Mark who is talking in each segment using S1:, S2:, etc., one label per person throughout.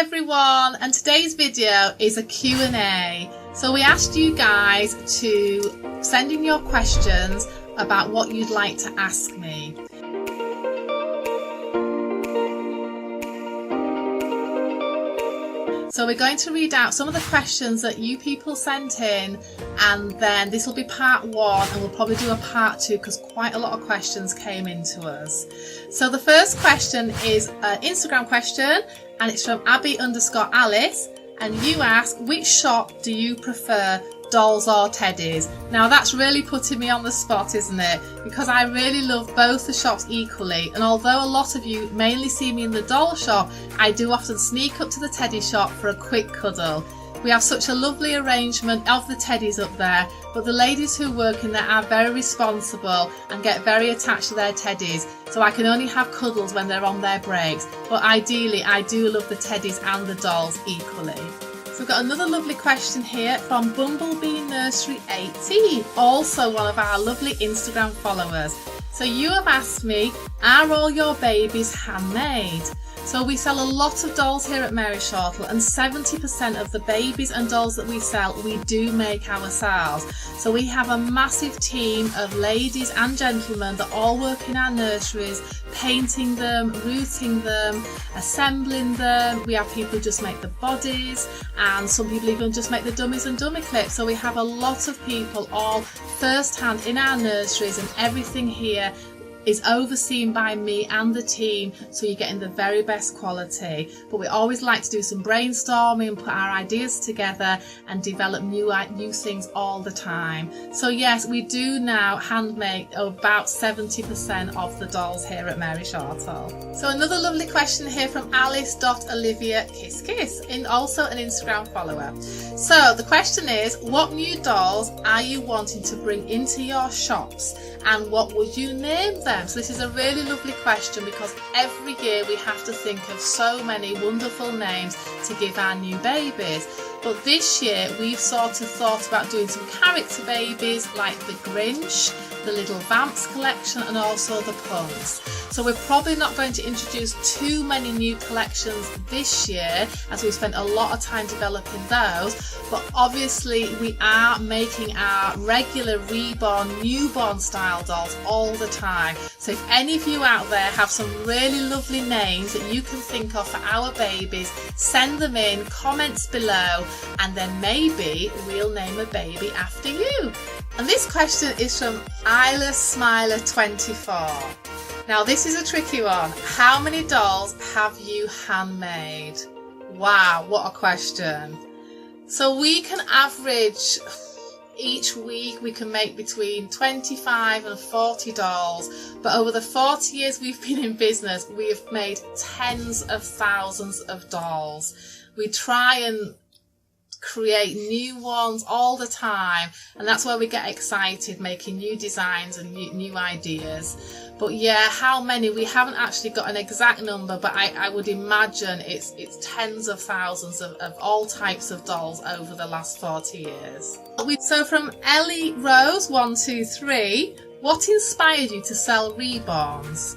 S1: everyone, and today's video is a Q&A. So we asked you guys to send in your questions about what you'd like to ask me. So we're going to read out some of the questions that you people sent in, and then this will be part one, and we'll probably do a part two because quite a lot of questions came into us. So the first question is an Instagram question, and it's from Abby_Alice, and you ask, which shop do you prefer, dolls or teddies? Now that's really putting me on the spot, isn't it? Because I really love both the shops equally, and although a lot of you mainly see me in the doll shop, I do often sneak up to the teddy shop for a quick cuddle. We have such a lovely arrangement of the teddies up there, but the ladies who work in there are very responsible and get very attached to their teddies, so I can only have cuddles when they're on their breaks. But ideally I do love the teddies and the dolls equally. So we've got another lovely question here from Bumblebee Nursery 18, also one of our lovely Instagram followers. So you have asked me, are all your babies handmade? So we sell a lot of dolls here at Mary Shortle, and 70% of the babies and dolls that we sell, we do make ourselves. So we have a massive team of ladies and gentlemen that all work in our nurseries, painting them, rooting them, assembling them. We have people who just make the bodies, and some people even just make the dummies and dummy clips. So we have a lot of people all first hand in our nurseries, and everything here is overseen by me and the team, so you're getting the very best quality. But we always like to do some brainstorming and put our ideas together and develop new things all the time. So yes, we do now handmade about 70% of the dolls here at Mary Shortle. So another lovely question here from Alice.Olivia_Kiss, and also an Instagram follower. So the question is, what new dolls are you wanting to bring into your shops, and what would you name them? So this is a really lovely question, because every year we have to think of so many wonderful names to give our new babies. But this year we've sort of thought about doing some character babies like the Grinch, the Little Vamps collection, and also the Punks. So we're probably not going to introduce too many new collections this year, as we've spent a lot of time developing those, but obviously we are making our regular reborn, newborn style dolls all the time. So if any of you out there have some really lovely names that you can think of for our babies, send them in, comments below, and then maybe we'll name a baby after you. And this question is from Isla Smiler24. Now this is a tricky one. How many dolls have you handmade? Wow, what a question. So we can average, each week we can make between 25 and 40 dolls, but over the 40 years we've been in business, we have made tens of thousands of dolls. We try and create new ones all the time, and that's where we get excited, making new designs and new ideas. But yeah, how many, we haven't actually got an exact number, but I would imagine it's tens of thousands of all types of dolls over the last 40 years. So from Ellie Rose 123, what inspired you to sell reborns?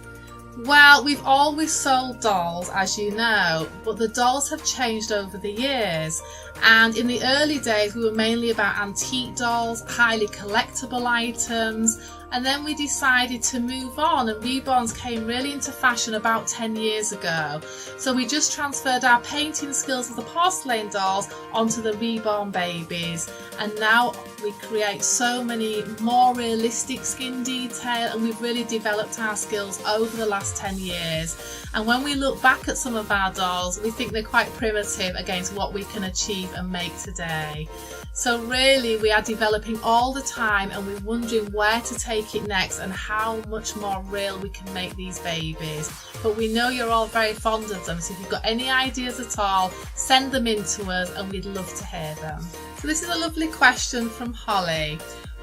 S1: Well, we've always sold dolls, as you know, but the dolls have changed over the years. And in the early days, we were mainly about antique dolls, highly collectible items, and then we decided to move on, and reborns came really into fashion about 10 years ago. So we just transferred our painting skills of the porcelain dolls onto the reborn babies, and now we create so many more realistic skin detail, and we've really developed our skills over the last 10 years. And when we look back at some of our dolls, we think they're quite primitive against what we can achieve and make today. So really we are developing all the time, and we're wondering where to take it next and how much more real we can make these babies. But we know you're all very fond of them, so if you've got any ideas at all, send them in to us and we'd love to hear them. So this is a lovely question from Holly.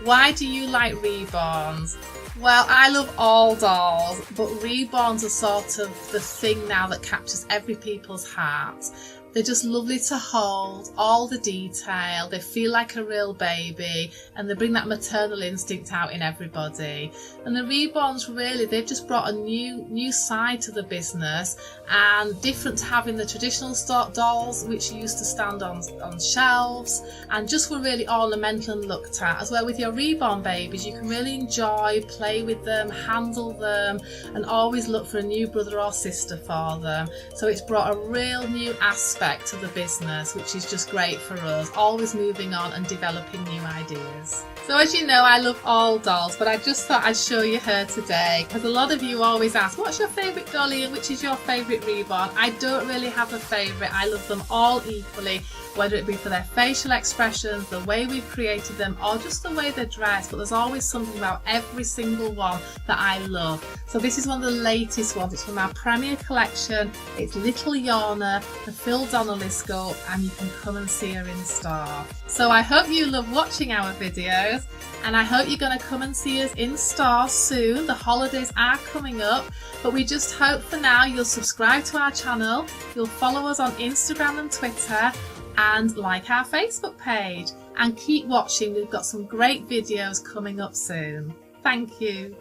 S1: Why do you like reborns? Well, I love all dolls, but reborns are sort of the thing now that captures every people's heart. They're just lovely to hold, all the detail, they feel like a real baby, and they bring that maternal instinct out in everybody. And the reborns, really, they've just brought a new side to the business, and different to having the traditional stock dolls which used to stand on shelves and just were really ornamental and looked at. As well, with your reborn babies, you can really enjoy, play with them, handle them, and always look for a new brother or sister for them. So it's brought a real new aspect to the business, which is just great for us, always moving on and developing new ideas. So as you know, I love all dolls, but I just thought I'd show you her today because a lot of you always ask, what's your favourite dolly and which is your favourite reborn? I don't really have a favourite. I love them all equally, whether it be for their facial expressions, the way we've created them, or just the way they're dressed, but there's always something about every single one that I love. So this is one of the latest ones. It's from our Premier collection. It's Little Yorna, the Phil Donnelly sculpt, and you can come and see her in store. So I hope you love watching our videos, and I hope you're going to come and see us in store soon. The holidays are coming up, but we just hope for now you'll subscribe to our channel, you'll follow us on Instagram and Twitter, and like our Facebook page. And keep watching, we've got some great videos coming up soon. Thank you.